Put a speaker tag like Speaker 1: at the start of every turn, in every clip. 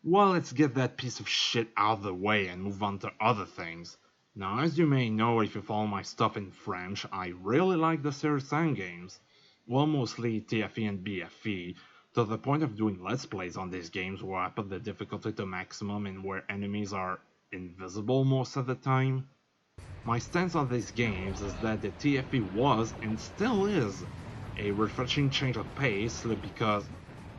Speaker 1: Well, let's get that piece of shit out of the way and move on to other things. Now, as you may know if you follow my stuff in French, I really like the Sirian games. Well, mostly TFE and BFE, to the point of doing let's plays on these games where I put the difficulty to maximum and where enemies are invisible most of the time. My stance on these games is that the TFE was, and still is, a refreshing change of pace because,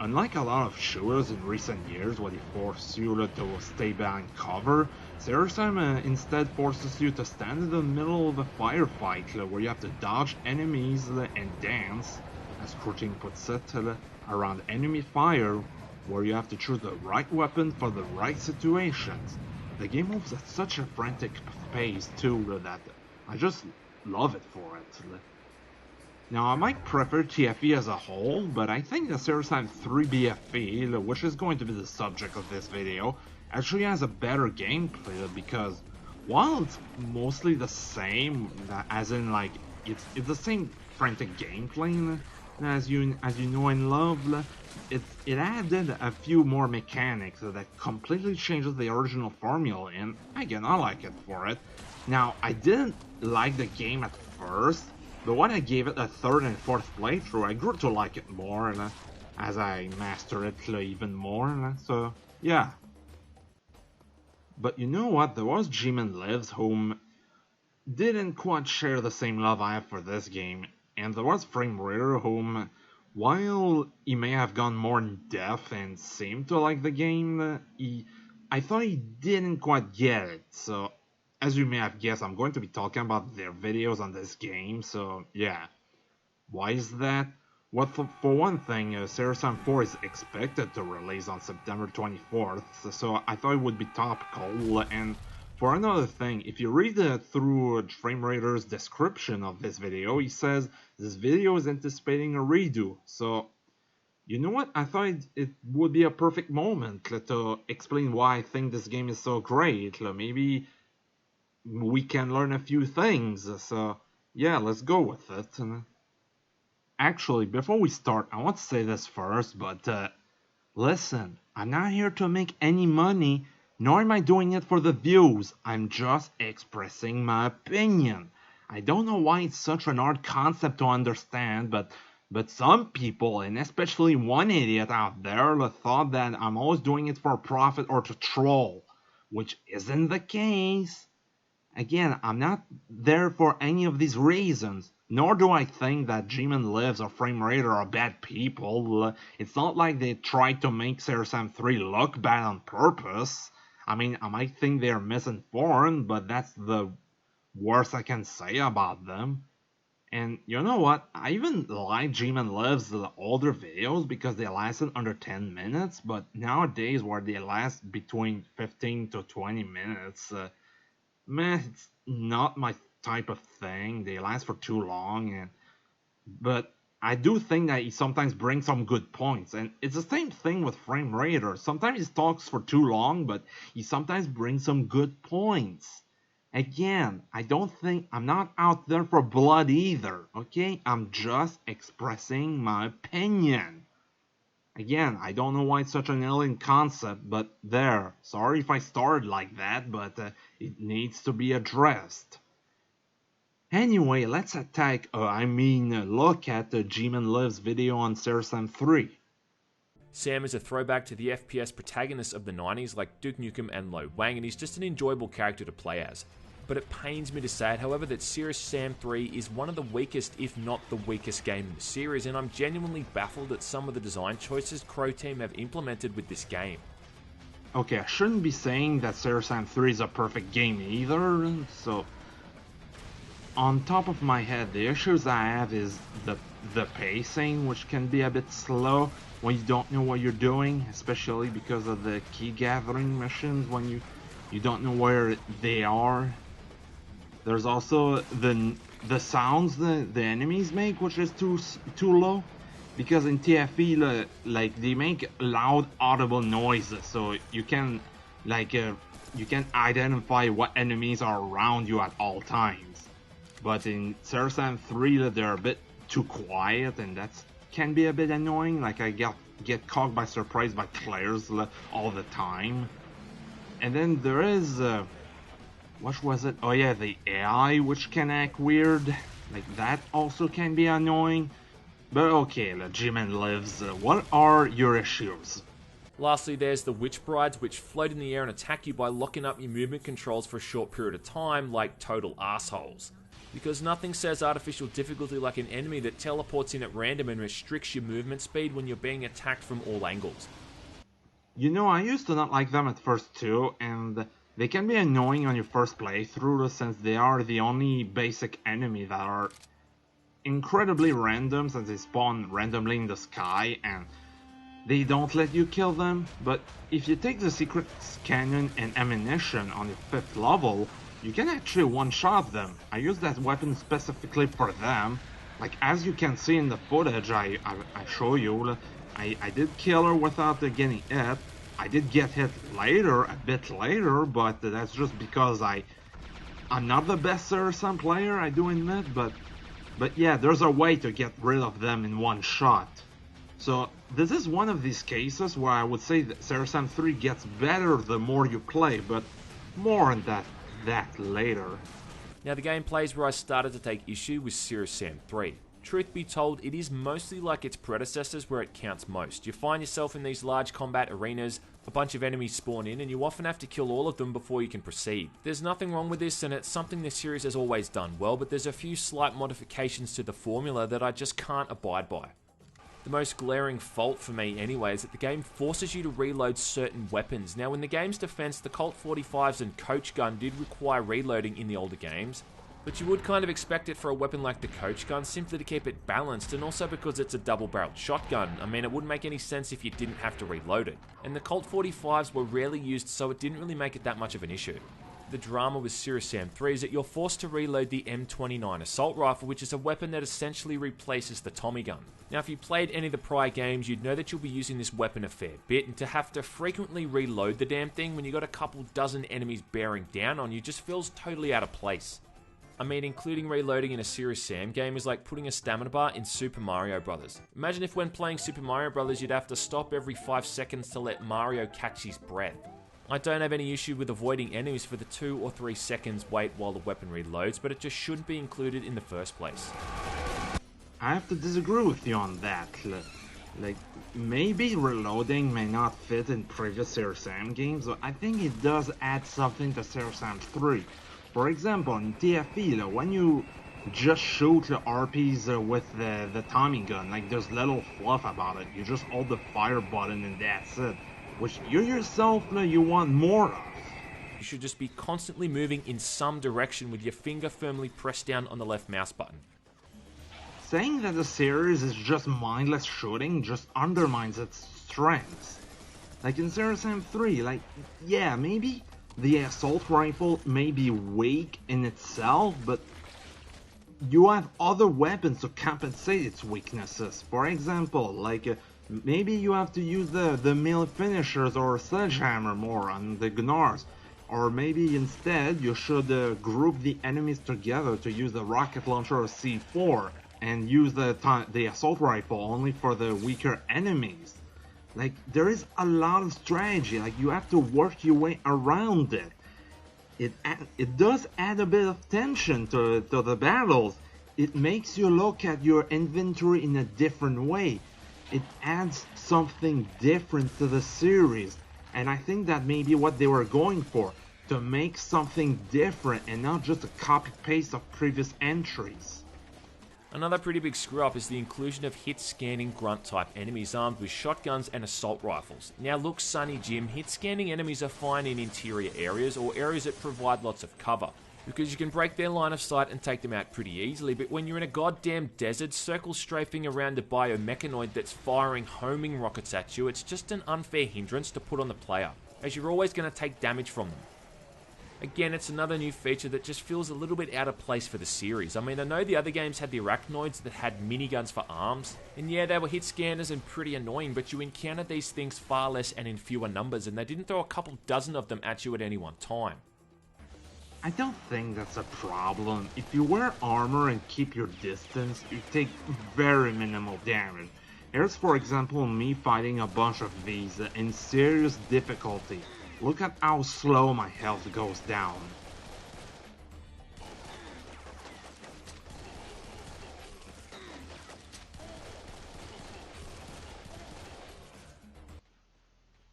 Speaker 1: unlike a lot of shooters in recent years where they force you to stay behind cover, Sirian instead forces you to stand in the middle of a firefight where you have to dodge enemies and dance, as Crouching puts it, around enemy fire, where you have to choose the right weapon for the right situations. The game moves at such a frantic pace too that I just love it for it. Now I might prefer TFE as a whole, but I think the Sirian 3 BFE, which is going to be the subject of this video, actually has a better gameplay because while it's mostly the same, as in like it's the same frantic gameplay as you know and love, it added a few more mechanics that completely changes the original formula, and again, I like it for it. Now, I didn't like the game at first, but when I gave it a third and fourth playthrough, I grew to like it more, as I mastered it even more, so yeah. But you know what, there was GmanLives whom didn't quite share the same love I have for this game, and there was FrameRater whom, while he may have gone more in depth and seemed to like the game, I thought he didn't quite get it. So, as you may have guessed, I'm going to be talking about their videos on this game, so yeah. Why is that? Well, for one thing, Sirian 4 is expected to release on September 24th, so I thought it would be topical, and for another thing, if you read through FrameRater's description of this video, he says this video is anticipating a redo. So, you know what? I thought it would be a perfect moment to explain why I think this game is so great. Maybe we can learn a few things. So, yeah, let's go with it. Actually, before we start, I want to say this first, but listen, I'm not here to make any money. Nor am I doing it for the views, I'm just expressing my opinion. I don't know why it's such an hard concept to understand, but some people, and especially one idiot out there, thought that I'm always doing it for profit or to troll, which isn't the case. Again, I'm not there for any of these reasons, nor do I think that GmanLives or FrameRater are bad people. It's not like they tried to make Sirian 3 look bad on purpose. I mean, I might think they're misinformed, but that's the worst I can say about them. And you know what? I even like GmanLives' older videos because they lasted under 10 minutes, but nowadays where they last between 15 to 20 minutes, man, it's not my type of thing. They last for too long, but I do think that he sometimes brings some good points, and it's the same thing with FrameRater. Sometimes he talks for too long, but he sometimes brings some good points. Again, I'm not out there for blood either, okay? I'm just expressing my opinion. Again, I don't know why it's such an alien concept, but there. Sorry if I started like that, but it needs to be addressed. Anyway, let's look at the GmanLives video on Sirian 3.
Speaker 2: Sam is a throwback to the FPS protagonists of the 90s like Duke Nukem and Lo Wang, and he's just an enjoyable character to play as. But it pains me to say it, however, that Serious Sam 3 is one of the weakest, if not the weakest game in the series, and I'm genuinely baffled at some of the design choices Crow Team have implemented with this game.
Speaker 1: Okay, I shouldn't be saying that Sirian 3 is a perfect game either, so on top of my head, the issues I have is the pacing, which can be a bit slow when you don't know what you're doing, especially because of the key gathering missions when you don't know where they are. There's also the sounds the enemies make, which is too low, because in TFE like they make loud audible noises, so you can identify what enemies are around you at all times. But in Sirian 3, they're a bit too quiet, and that can be a bit annoying. Like I got get caught by surprise by players all the time. And then there is, what was it? Oh yeah, the AI, which can act weird. Like, that also can be annoying. But okay, GmanLives, what are your issues?
Speaker 2: Lastly, there's the Witch Brides, which float in the air and attack you by locking up your movement controls for a short period of time, like total assholes. Because nothing says artificial difficulty like an enemy that teleports in at random and restricts your movement speed when you're being attacked from all angles.
Speaker 1: You know, I used to not like them at first too, and they can be annoying on your first playthrough since they are the only basic enemy that are incredibly random since they spawn randomly in the sky and they don't let you kill them. But if you take the secret cannon and ammunition on your 5th level, you can actually one-shot them. I use that weapon specifically for them. Like, as you can see in the footage I show you, I did kill her without getting hit. I did get hit later, a bit later, but that's just because I'm not the best Sirian player, I do admit, but yeah, there's a way to get rid of them in one shot. So this is one of these cases where I would say that Sirian 3 gets better the more you play, but more on that later.
Speaker 2: Now the gameplay is where I started to take issue with Sirian 3. Truth be told, it is mostly like its predecessors where it counts most. You find yourself in these large combat arenas, a bunch of enemies spawn in, and you often have to kill all of them before you can proceed. There's nothing wrong with this, and it's something this series has always done well, but there's a few slight modifications to the formula that I just can't abide by. The most glaring fault for me anyway is that the game forces you to reload certain weapons. Now in the game's defense, the Colt 45s and Coach Gun did require reloading in the older games, but you would kind of expect it for a weapon like the Coach Gun simply to keep it balanced, and also because it's a double-barreled shotgun. I mean, it wouldn't make any sense if you didn't have to reload it. And the Colt 45s were rarely used, so it didn't really make it that much of an issue. The drama with Sirian 3 is that you're forced to reload the M29 assault rifle, which is a weapon that essentially replaces the Tommy gun. Now if you played any of the prior games, you'd know that you'll be using this weapon a fair bit, and to have to frequently reload the damn thing when you got a couple dozen enemies bearing down on you just feels totally out of place. I mean, including reloading in a Sirian game is like putting a stamina bar in Super Mario Bros. Imagine if when playing Super Mario Bros. You'd have to stop every 5 seconds to let Mario catch his breath. I don't have any issue with avoiding enemies for the 2 or 3 seconds wait while the weapon reloads, but it just shouldn't be included in the first place.
Speaker 1: I have to disagree with you on that. Like, maybe reloading may not fit in previous Sirian games, but I think it does add something to Sirian 3. For example, in TFE, when you just shoot the RPs with the Tommy gun, like, there's little fluff about it. You just hold the fire button and that's it. Which you yourself, you want more of.
Speaker 2: You should just be constantly moving in some direction with your finger firmly pressed down on the left mouse button.
Speaker 1: Saying that the series is just mindless shooting just undermines its strengths. Like in Sirian 3, like, yeah, maybe the assault rifle may be weak in itself, but you have other weapons to compensate its weaknesses. For example, like, maybe you have to use the melee finishers or sledgehammer more on the Gnars. Or maybe instead you should group the enemies together to use the rocket launcher or C4 and use the assault rifle only for the weaker enemies. Like, there is a lot of strategy, like you have to work your way around it. It does add a bit of tension to the battles. It makes you look at your inventory in a different way. It adds something different to the series, and I think that may be what they were going for, to make something different and not just a copy-paste of previous entries.
Speaker 2: Another pretty big screw-up is the inclusion of hit-scanning grunt-type enemies armed with shotguns and assault rifles. Now look, Sonny Jim, hit-scanning enemies are fine in interior areas or areas that provide lots of cover, because you can break their line of sight and take them out pretty easily, but when you're in a goddamn desert, circle strafing around a bio-mechanoid that's firing homing rockets at you, it's just an unfair hindrance to put on the player, as you're always going to take damage from them. Again, it's another new feature that just feels a little bit out of place for the series. I mean, I know the other games had the Arachnoids that had miniguns for arms, and yeah, they were hit scanners and pretty annoying, but you encounter these things far less and in fewer numbers, and they didn't throw a couple dozen of them at you at any one time.
Speaker 1: I don't think that's a problem. If you wear armor and keep your distance, you take very minimal damage. Here's for example me fighting a bunch of these in serious difficulty. Look at how slow my health goes down.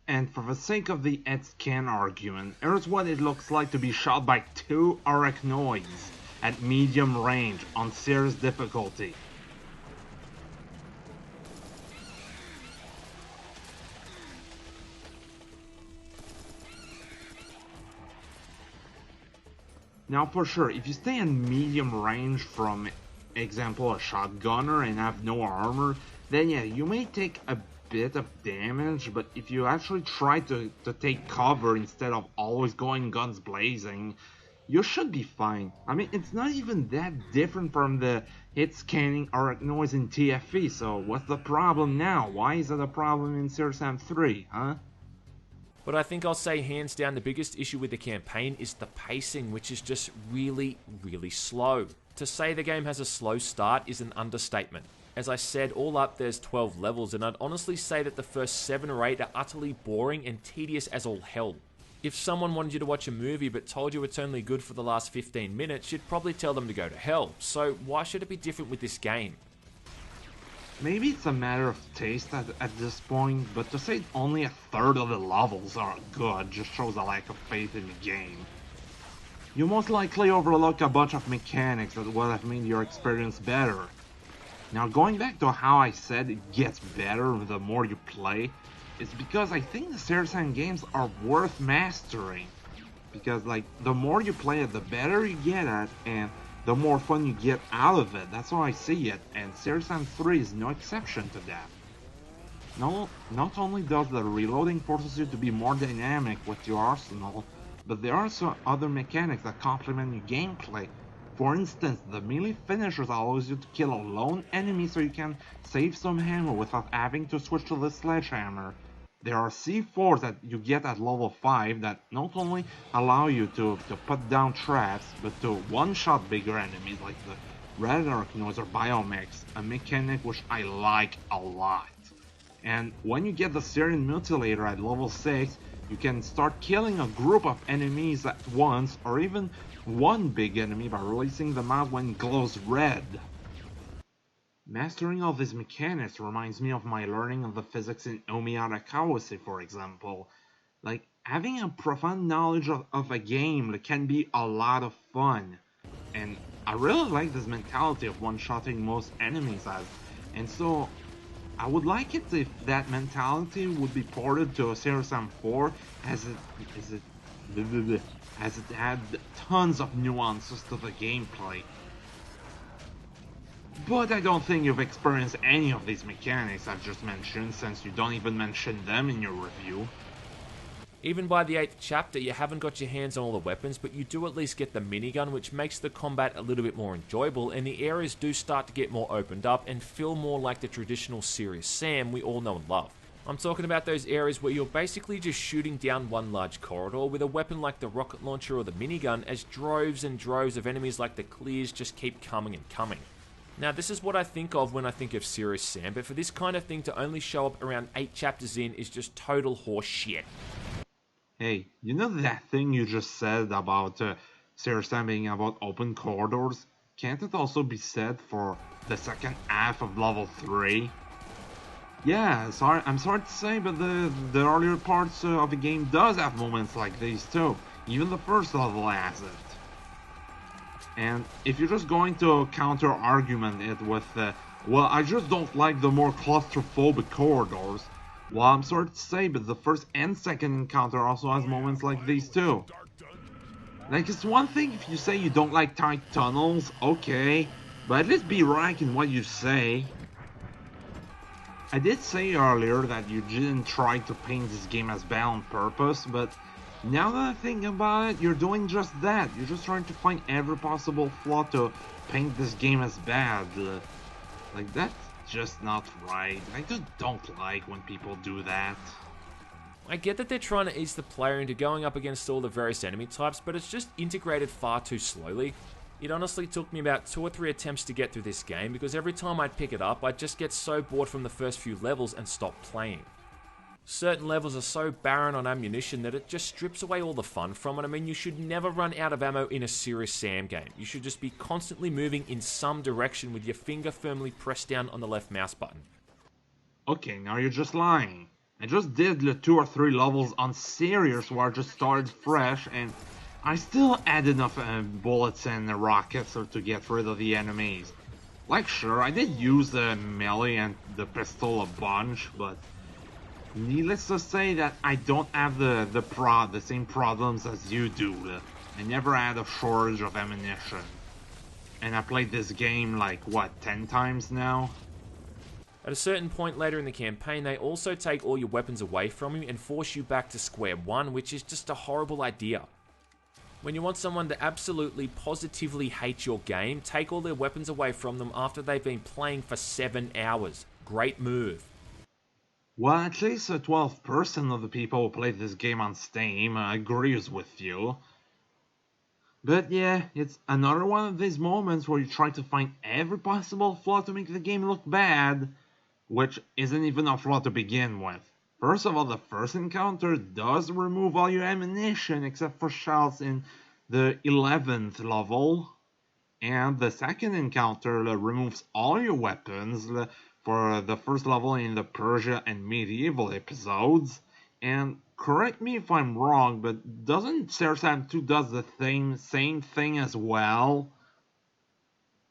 Speaker 1: And for the sake of the head-scan argument, here's what it looks like to be shot by 2 Arachnoids at medium range on serious difficulty. Now for sure, if you stay in medium range from, example, a shotgunner and have no armor, then yeah, you may take a bit of damage, but if you actually try to take cover instead of always going guns blazing, you should be fine. I mean, it's not even that different from the hit scanning Arachnoids in TFE, so what's the problem now? Why is it a problem in Sirius Sam 3, huh?
Speaker 2: But I think I'll say hands down the biggest issue with the campaign is the pacing, which is just really, really slow. To say the game has a slow start is an understatement. As I said, all up there's 12 levels, and I'd honestly say that the first 7 or 8 are utterly boring and tedious as all hell. If someone wanted you to watch a movie but told you it's only good for the last 15 minutes, you'd probably tell them to go to hell. So why should it be different with this game?
Speaker 1: Maybe it's a matter of taste at this point, but to say only a third of the levels are good just shows a lack of faith in the game. You most likely overlook a bunch of mechanics that would have made your experience better. Now going back to how I said it gets better the more you play, it's because I think the Sirian games are worth mastering. Because like, the more you play it, the better you get at, and the more fun you get out of it. That's how I see it, and Sirian 3 is no exception to that. Not only does the reloading forces you to be more dynamic with your arsenal, but there are also other mechanics that complement your gameplay. For instance, the melee finishers allows you to kill a lone enemy so you can save some ammo without having to switch to the sledgehammer. There are C4s that you get at level 5 that not only allow you to put down traps, but to one-shot bigger enemies like the red Arachnoids or Bio-mechs, a mechanic which I like a lot. And when you get the Sirian Mutilator at level 6, you can start killing a group of enemies at once, or even one big enemy by releasing them out when it glows red. Mastering all these mechanics reminds me of my learning of the physics in Omiyara Kawase, for example. Like, having a profound knowledge of a game that can be a lot of fun. And I really like this mentality of one-shotting most enemies as, and so I would like it if that mentality would be ported to Sirius Sam 4 as it had tons of nuances to the gameplay. But I don't think you've experienced any of these mechanics I've just mentioned, since you don't even mention them in your review.
Speaker 2: Even by the 8th chapter, you haven't got your hands on all the weapons, but you do at least get the minigun, which makes the combat a little bit more enjoyable, and the areas do start to get more opened up and feel more like the traditional Sirius Sam we all know and love. I'm talking about those areas where you're basically just shooting down one large corridor with a weapon like the rocket launcher or the minigun, as droves and droves of enemies like the clears just keep coming and coming. Now, this is what I think of when I think of Sirius Sam, but for this kind of thing to only show up around 8 chapters in is just total horse shit.
Speaker 1: Hey, you know that thing you just said about Sirius Sam being about open corridors? Can't it also be said for the second half of level 3? Yeah, I'm sorry to say, but the earlier parts of the game does have moments like these too. Even the first level has it. And if you're just going to counter-argument it with, well, I just don't like the more claustrophobic corridors, well, I'm sorry to say, but the first and second encounter also has moments like these too. Like, it's one thing if you say you don't like tight tunnels, okay, but at least be right in what you say. I did say earlier that you didn't try to paint this game as bad on purpose, but now that I think about it, you're doing just that. You're just trying to find every possible flaw to paint this game as bad. Like, that's just not right. I just don't like when people do that.
Speaker 2: I get that they're trying to ease the player into going up against all the various enemy types, but it's just integrated far too slowly. It honestly took me about 2 or 3 attempts to get through this game because every time I'd pick it up, I'd just get so bored from the first few levels and stop playing. Certain levels are so barren on ammunition that it just strips away all the fun from it. I mean, you should never run out of ammo in a serious SAM game. You should just be constantly moving in some direction with your finger firmly pressed down on the left mouse button.
Speaker 1: Okay, now you're just lying. I just did the 2 or 3 levels on serious where I just started fresh, and I still had enough bullets and rockets to get rid of the enemies. Like, sure, I did use the melee and the pistol a bunch, but needless to say that I don't have the same problems as you do. I never had a shortage of ammunition. And I played this game like, what, 10 times now?
Speaker 2: At a certain point later in the campaign, they also take all your weapons away from you and force you back to square one, which is just a horrible idea. When you want someone to absolutely, positively hate your game, take all their weapons away from them after they've been playing for 7 hours. Great move.
Speaker 1: Well, at least 12% of the people who played this game on Steam agrees with you. But yeah, it's another one of these moments where you try to find every possible flaw to make the game look bad, which isn't even a flaw to begin with. First of all, the first encounter does remove all your ammunition except for shells in the 11th level, and the second encounter removes all your weapons for the first level in the Persia and Medieval episodes. And correct me if I'm wrong, but doesn't Sirian 2 does the same thing as well?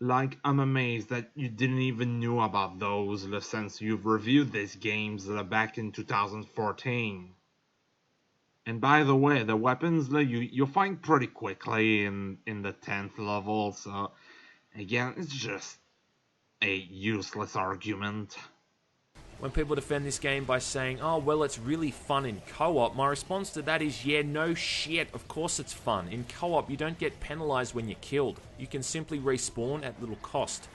Speaker 1: Like, I'm amazed that you didn't even know about those since you've reviewed these games back in 2014. And by the way, the weapons you'll find pretty quickly in the 10th level, so again, it's just a useless argument.
Speaker 2: When people defend this game by saying, oh, well, it's really fun in co-op, my response to that is, yeah, no shit, of course it's fun. In co-op, you don't get penalized when you're killed. You can simply respawn at little cost.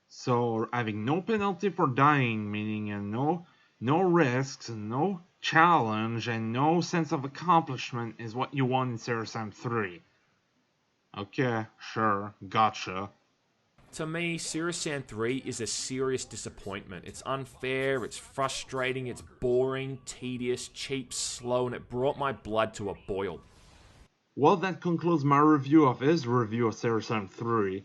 Speaker 1: So, having no penalty for dying, meaning no risks, no challenge, and no sense of accomplishment is what you want in Sirian 3. Okay, sure, gotcha.
Speaker 2: To me, Sirian 3 is a serious disappointment. It's unfair, it's frustrating, it's boring, tedious, cheap, slow, and it brought my blood to a boil.
Speaker 1: Well, that concludes my review of his review of Sirian 3.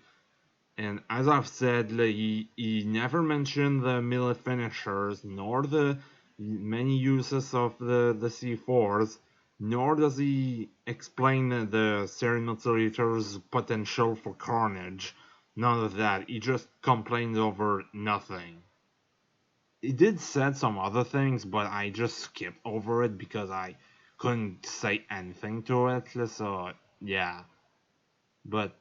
Speaker 1: And as I've said, he never mentioned the melee finishers, nor the many uses of the C4s, nor does he explain the Sirian Mutilator's potential for carnage. None of that. He just complained over nothing. He did say some other things, but I just skipped over it because I couldn't say anything to it, so yeah. But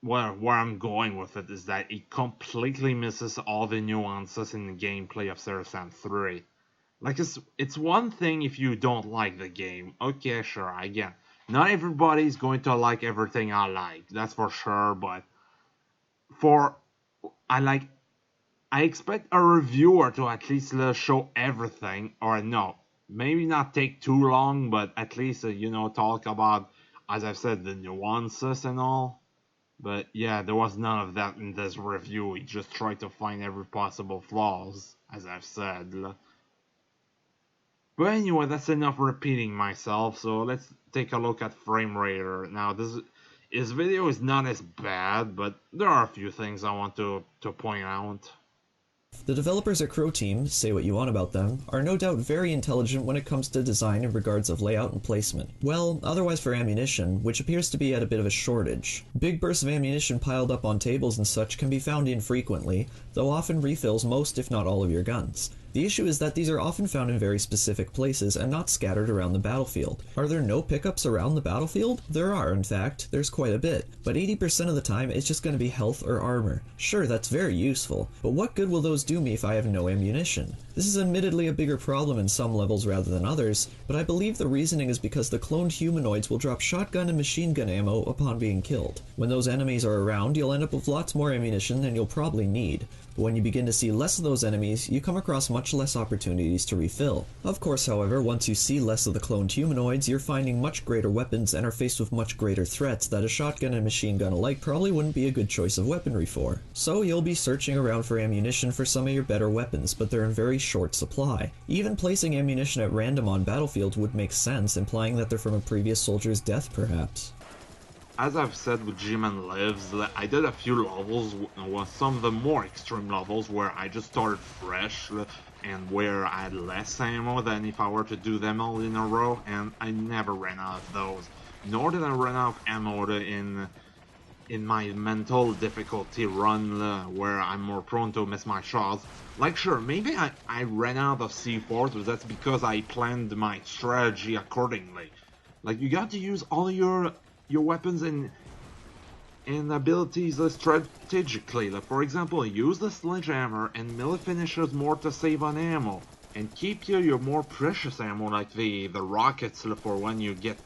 Speaker 1: where I'm going with it is that it completely misses all the nuances in the gameplay of Sirian 3. Like, it's one thing if you don't like the game. Okay, sure, I get. Not everybody's going to like everything I like, that's for sure, but I expect a reviewer to at least show everything, or no, maybe not take too long, but at least, talk about, as I've said, the nuances and all. But yeah, there was none of that in this review. He just tried to find every possible flaws, as I've said. But anyway, that's enough repeating myself, so let's take a look at FrameRater. Now, his video is not as bad, but there are a few things I want to point out.
Speaker 3: The developers at Crow Team, say what you want about them, are no doubt very intelligent when it comes to design in regards of layout and placement. Well, otherwise for ammunition, which appears to be at a bit of a shortage. Big bursts of ammunition piled up on tables and such can be found infrequently, though often refills most if not all of your guns. The issue is that these are often found in very specific places and not scattered around the battlefield. Are there no pickups around the battlefield? There are, in fact. There's quite a bit. But 80% of the time, it's just going to be health or armor. Sure, that's very useful, but what good will those do me if I have no ammunition? This is admittedly a bigger problem in some levels rather than others, but I believe the reasoning is because the cloned humanoids will drop shotgun and machine gun ammo upon being killed. When those enemies are around, you'll end up with lots more ammunition than you'll probably need. But when you begin to see less of those enemies, you come across much much less opportunities to refill. Of course, however, once you see less of the cloned humanoids, you're finding much greater weapons and are faced with much greater threats that a shotgun and machine gun alike probably wouldn't be a good choice of weaponry for. So you'll be searching around for ammunition for some of your better weapons, but they're in very short supply. Even placing ammunition at random on battlefields would make sense, implying that they're from a previous soldier's death, perhaps.
Speaker 1: As I've said with GmanLives, I did a few levels, with some of the more extreme levels where I just started fresh and where I had less ammo than if I were to do them all in a row, and I never ran out of those. Nor did I run out of ammo in my mental difficulty run where I'm more prone to miss my shots. Like, sure, maybe I ran out of C4s, but that's because I planned my strategy accordingly. Like, you got to use all your weapons and abilities strategically. Like, for example, use the sledgehammer and melee finishers more to save on ammo, and keep your more precious ammo like the rockets for when you get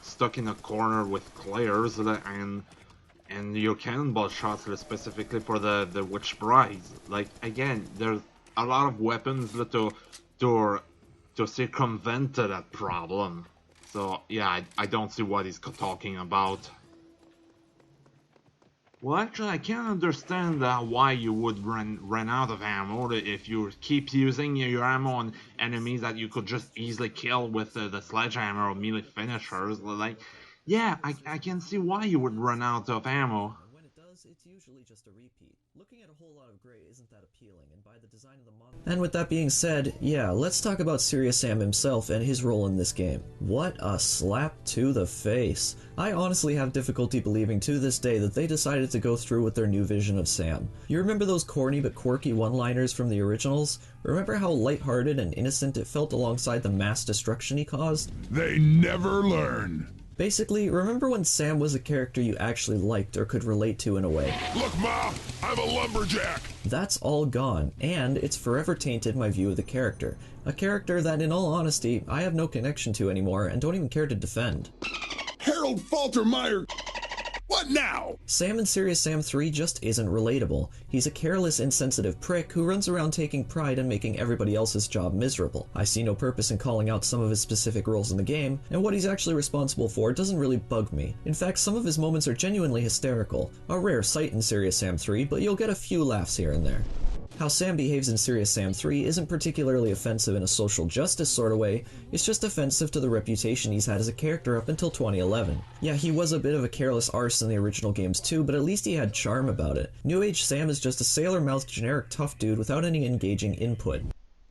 Speaker 1: stuck in a corner with players, and your cannonball shots specifically for the witch brides. Like, again, there's a lot of weapons to circumvent that problem. So, yeah, I don't see what he's talking about. Well, actually, I can't understand why you would run out of ammo if you keep using your ammo on enemies that you could just easily kill with the sledgehammer or melee finishers. Like, yeah, I can see why you would run out of ammo.
Speaker 3: When it does, it's usually just a repeat. Looking at a whole lot of gray isn't that appealing, and by the design of the model... And with that being said, yeah, let's talk about Sirian Sam himself and his role in this game. What a slap to the face. I honestly have difficulty believing to this day that they decided to go through with their new vision of Sam. You remember those corny but quirky one-liners from the originals? Remember how lighthearted and innocent it felt alongside the mass destruction he caused?
Speaker 4: They never learn.
Speaker 3: Basically, remember when Sam was a character you actually liked or could relate to in a way?
Speaker 4: Look, Ma, I'm a lumberjack.
Speaker 3: That's all gone, and it's forever tainted my view of the character. A character that, in all honesty, I have no connection to anymore and don't even care to defend.
Speaker 4: Harold Faltermeyer. What now?
Speaker 3: Sam in Sirian Sam 3 just isn't relatable. He's a careless, insensitive prick who runs around taking pride in making everybody else's job miserable. I see no purpose in calling out some of his specific roles in the game, and what he's actually responsible for doesn't really bug me. In fact, some of his moments are genuinely hysterical. A rare sight in Sirian Sam 3, but you'll get a few laughs here and there. How Sam behaves in Sirian Sam 3 isn't particularly offensive in a social justice sort of way, it's just offensive to the reputation he's had as a character up until 2011. Yeah, he was a bit of a careless arse in the original games too, but at least he had charm about it. New Age Sam is just a sailor-mouthed generic tough dude without any engaging input.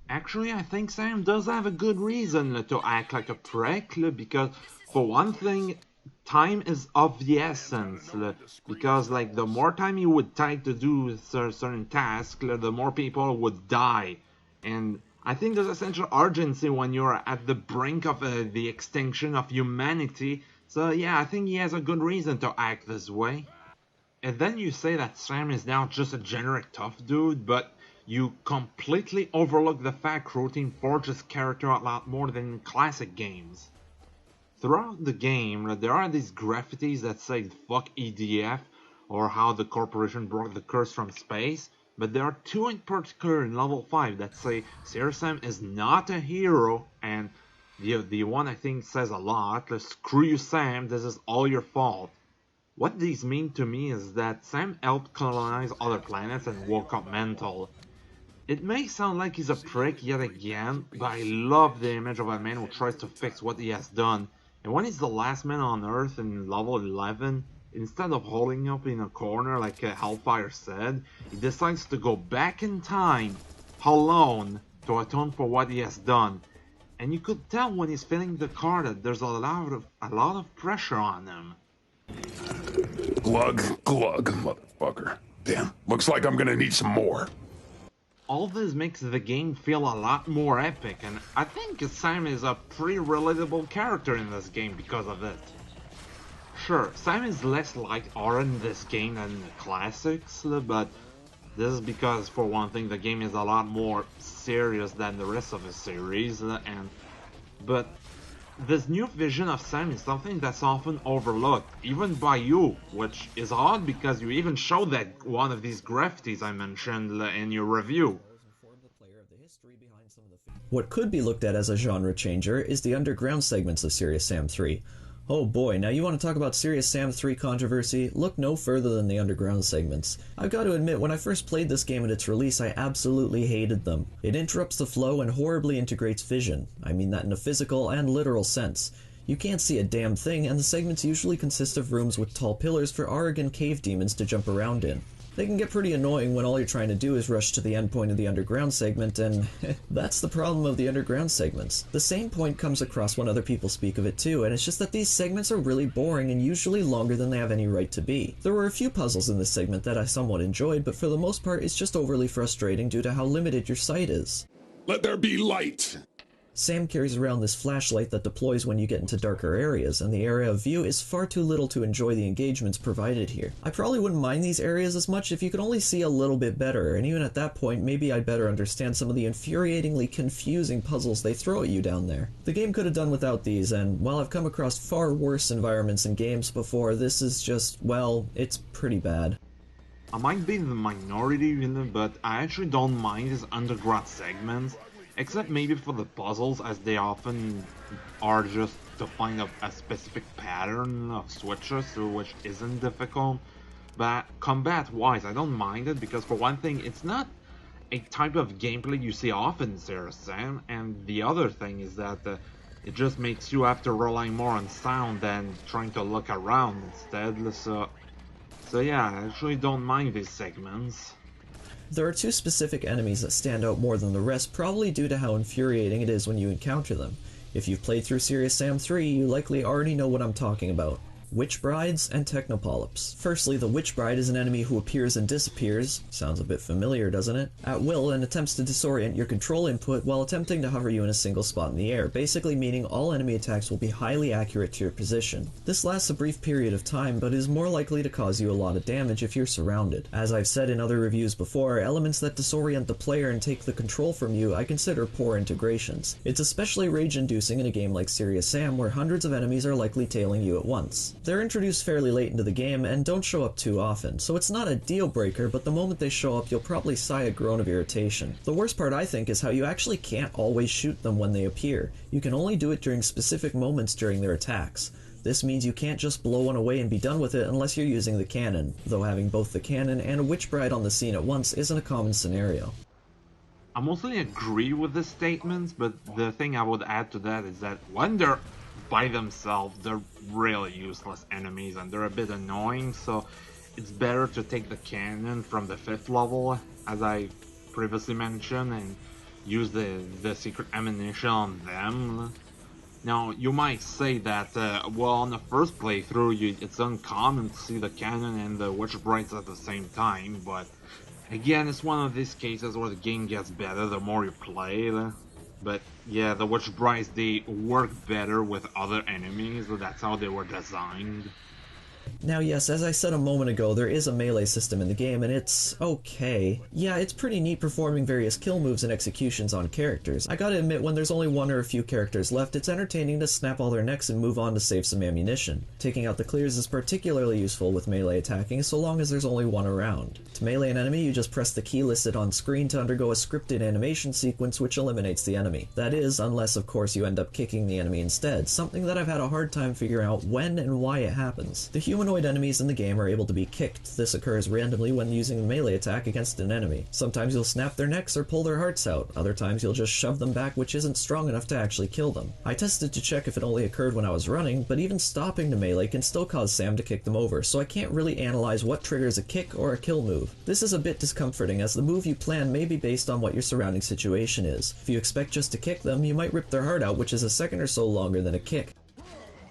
Speaker 1: Actually, I think Sam does have a good reason to act like a prick, because, for one thing, time is of the essence, because like the more time you would take to do certain tasks, the more people would die, and I think there's essential urgency when you're at the brink of the extinction of humanity. So yeah, I think he has a good reason to act this way. And then you say that Sam is now just a generic tough dude, but you completely overlook the fact Croteam forged his character a lot more than in classic games. Throughout the game, there are these graffitis that say "fuck EDF" or how the corporation broke the curse from space, but there are two in particular in level 5 that say Sirian Sam is not a hero, and the one I think says a lot, "Screw you Sam, this is all your fault." What these mean to me is that Sam helped colonize other planets and woke up mental. It may sound like he's a prick yet again, but I love the image of a man who tries to fix what he has done. And when he's the last man on Earth in level 11, instead of holding up in a corner like Hellfire said, he decides to go back in time, alone, to atone for what he has done. And you could tell when he's filling the car that there's a lot of pressure on him.
Speaker 4: Glug, glug, motherfucker. Damn, looks like I'm gonna need some more.
Speaker 1: All this makes the game feel a lot more epic, and I think Sam is a pretty relatable character in this game because of it. Sure, Sam is less lighthearted in this game than in the classics, but this is because, for one thing, the game is a lot more serious than the rest of the series, but this new vision of Sam is something that's often overlooked, even by you, which is odd because you even showed that one of these graffitis I mentioned in your review.
Speaker 3: What could be looked at as a genre changer is the underground segments of Serious Sam 3. Oh boy, now you want to talk about Serious Sam 3 controversy? Look no further than the underground segments. I've got to admit, when I first played this game at its release, I absolutely hated them. It interrupts the flow and horribly integrates vision. I mean that in a physical and literal sense. You can't see a damn thing, and the segments usually consist of rooms with tall pillars for Oregon cave demons to jump around in. They can get pretty annoying when all you're trying to do is rush to the end point of the underground segment, and that's the problem of the underground segments. The same point comes across when other people speak of it too, and it's just that these segments are really boring and usually longer than they have any right to be. There were a few puzzles in this segment that I somewhat enjoyed, but for the most part it's just overly frustrating due to how limited your sight is.
Speaker 4: Let there be light!
Speaker 3: Sam carries around this flashlight that deploys when you get into darker areas, and the area of view is far too little to enjoy the engagements provided here. I probably wouldn't mind these areas as much if you could only see a little bit better, and even at that point maybe I'd better understand some of the infuriatingly confusing puzzles they throw at you down there. The game could have done without these, and while I've come across far worse environments in games before, this is just, well, it's pretty bad.
Speaker 1: I might be in the minority, but I actually don't mind these underground segments. Except maybe for the puzzles, as they often are just to find a specific pattern of switches, which isn't difficult. But combat-wise, I don't mind it, because for one thing, it's not a type of gameplay you see often in Serious Sam, and the other thing is that it just makes you have to rely more on sound than trying to look around instead, so yeah, I actually don't mind these segments.
Speaker 3: There are two specific enemies that stand out more than the rest, probably due to how infuriating it is when you encounter them. If you've played through Serious Sam 3, you likely already know what I'm talking about. Witch Brides and Technopolyps. Firstly, the Witch Bride is an enemy who appears and disappears, sounds a bit familiar, doesn't it? At will, and attempts to disorient your control input while attempting to hover you in a single spot in the air, basically meaning all enemy attacks will be highly accurate to your position. This lasts a brief period of time, but is more likely to cause you a lot of damage if you're surrounded. As I've said in other reviews before, elements that disorient the player and take the control from you I consider poor integrations. It's especially rage-inducing in a game like Serious Sam, where hundreds of enemies are likely tailing you at once. They're introduced fairly late into the game and don't show up too often, so it's not a deal breaker, but the moment they show up you'll probably sigh a groan of irritation. The worst part I think is how you actually can't always shoot them when they appear. You can only do it during specific moments during their attacks. This means you can't just blow one away and be done with it unless you're using the cannon, though having both the cannon and a Witch Bride on the scene at once isn't a common scenario.
Speaker 1: I mostly agree with the statements, but the thing I would add to that is that when they're by themselves, they're really useless enemies and they're a bit annoying, so it's better to take the cannon from the 5th level, as I previously mentioned, and use the secret ammunition on them. Now, you might say that, well, on the first playthrough, it's uncommon to see the cannon and the Witch Brides at the same time, but again, it's one of these cases where the game gets better the more you play. But yeah, the Witch Brides, they work better with other enemies, so that's how they were designed.
Speaker 3: Now yes, as I said a moment ago, there is a melee system in the game, and it's okay. Yeah, it's pretty neat performing various kill moves and executions on characters. I gotta admit, when there's only one or a few characters left, it's entertaining to snap all their necks and move on to save some ammunition. Taking out the clears is particularly useful with melee attacking, so long as there's only one around. To melee an enemy, you just press the key listed on screen to undergo a scripted animation sequence which eliminates the enemy. That is, unless of course you end up kicking the enemy instead, something that I've had a hard time figuring out when and why it happens. The humanoid enemies in the game are able to be kicked. This occurs randomly when using a melee attack against an enemy. Sometimes you'll snap their necks or pull their hearts out, other times you'll just shove them back, which isn't strong enough to actually kill them. I tested to check if it only occurred when I was running, but even stopping the melee can still cause Sam to kick them over, so I can't really analyze what triggers a kick or a kill move. This is a bit discomforting, as the move you plan may be based on what your surrounding situation is. If you expect just to kick them, you might rip their heart out, which is a second or so longer than a kick.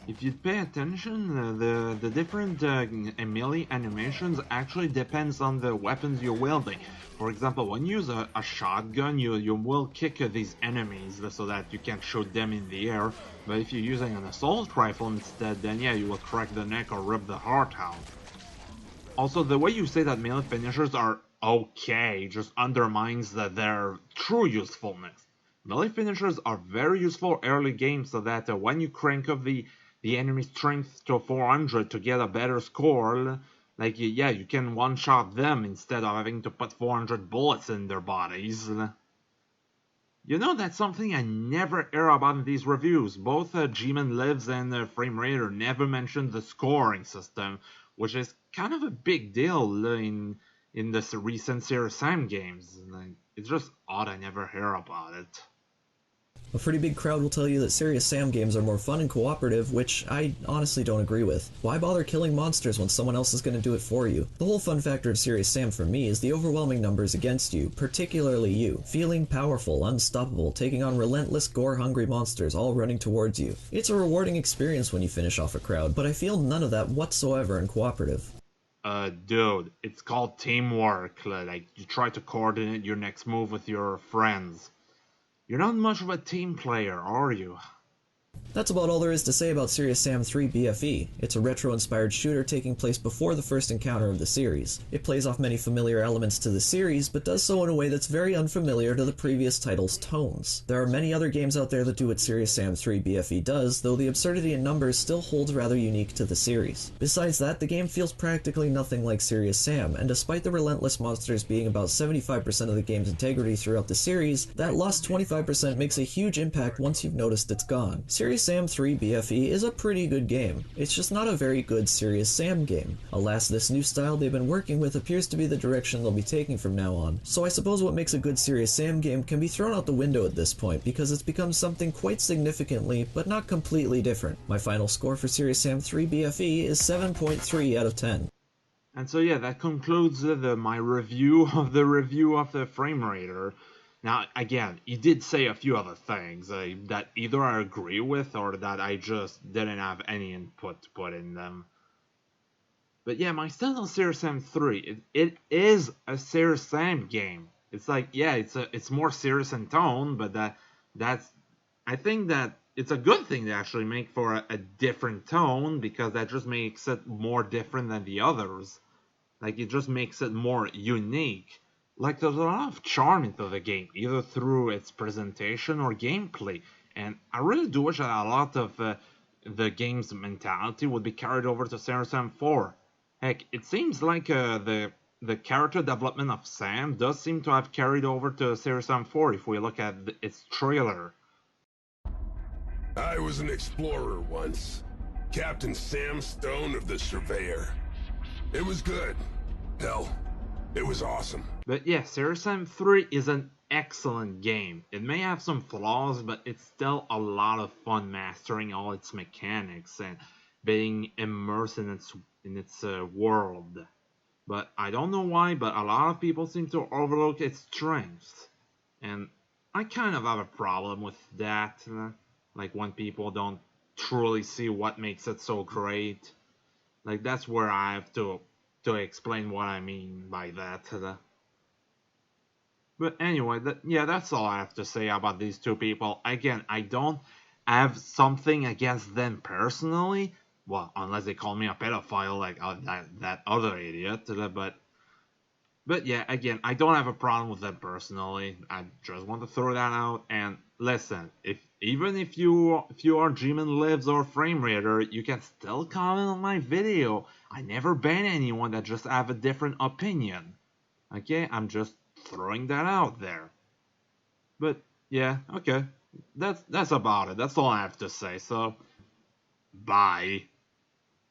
Speaker 1: If you pay attention, the different melee animations actually depends on the weapons you're wielding. For example, when you use a shotgun, you will kick these enemies so that you can shoot them in the air. But if you're using an assault rifle instead, then yeah, you will crack the neck or rip the heart out. Also, the way you say that melee finishers are okay just undermines their true usefulness. Melee finishers are very useful early game, so that when you crank up the enemy strength to 400 to get a better score, like, yeah, you can one-shot them instead of having to put 400 bullets in their bodies. You know, that's something I never hear about in these reviews. Both GmanLives and FrameRater never mentioned the scoring system, which is kind of a big deal in the recent Serious Sam games. Like, it's just odd I never hear about it.
Speaker 3: A pretty big crowd will tell you that Serious Sam games are more fun and cooperative, which I honestly don't agree with. Why bother killing monsters when someone else is going to do it for you? The whole fun factor of Serious Sam for me is the overwhelming numbers against you, particularly you. Feeling powerful, unstoppable, taking on relentless, gore-hungry monsters all running towards you. It's a rewarding experience when you finish off a crowd, but I feel none of that whatsoever in cooperative.
Speaker 1: Dude, it's called teamwork. Like, you try to coordinate your next move with your friends. You're not much of a team player, are you?
Speaker 3: That's about all there is to say about Serious Sam 3 BFE. It's a retro-inspired shooter taking place before the first encounter of the series. It plays off many familiar elements to the series, but does so in a way that's very unfamiliar to the previous title's tones. There are many other games out there that do what Serious Sam 3 BFE does, though the absurdity in numbers still holds rather unique to the series. Besides that, the game feels practically nothing like Serious Sam, and despite the relentless monsters being about 75% of the game's integrity throughout the series, that lost 25% makes a huge impact once you've noticed it's gone. Serious Sam 3 BFE is a pretty good game. It's just not a very good Serious Sam game. Alas, this new style they've been working with appears to be the direction they'll be taking from now on. So I suppose what makes a good Serious Sam game can be thrown out the window at this point, because it's become something quite significantly, but not completely different. My final score for Serious Sam 3 BFE is 7.3 out of 10.
Speaker 1: And so yeah, that concludes my review of the FrameRater. Now, again, he did say a few other things that either I agree with or that I just didn't have any input to put in them. But yeah, my stance on Serious Sam 3, it is a Serious Sam game. It's like, yeah, it's more serious in tone, but I think that it's a good thing to actually make for a different tone, because that just makes it more different than the others. Like, it just makes it more unique. Like, there's a lot of charm into the game, either through its presentation or gameplay, and I really do wish that a lot of the game's mentality would be carried over to Serious Sam 4. Heck, it seems like the character development of Sam does seem to have carried over to Serious Sam 4 if we look at its trailer.
Speaker 4: I was an explorer once. Captain Sam Stone of the Surveyor. It was good. Hell, it was awesome.
Speaker 1: But yeah, Serious Sam 3 is an excellent game. It may have some flaws, but it's still a lot of fun mastering all its mechanics and being immersed in its world. But I don't know why, but a lot of people seem to overlook its strengths. And I kind of have a problem with that. Like, when people don't truly see what makes it so great. Like, that's where I have to explain what I mean by that. But anyway, that's all I have to say about these two people. Again, I don't have something against them personally. Well, unless they call me a pedophile like that other idiot. But yeah, again, I don't have a problem with them personally. I just want to throw that out. And listen, even if you are GmanLives or FrameRater, you can still comment on my video. I never ban anyone that just have a different opinion. Okay, I'm just throwing that out there. But yeah, okay, that's about it. That's all I have to say. So, bye.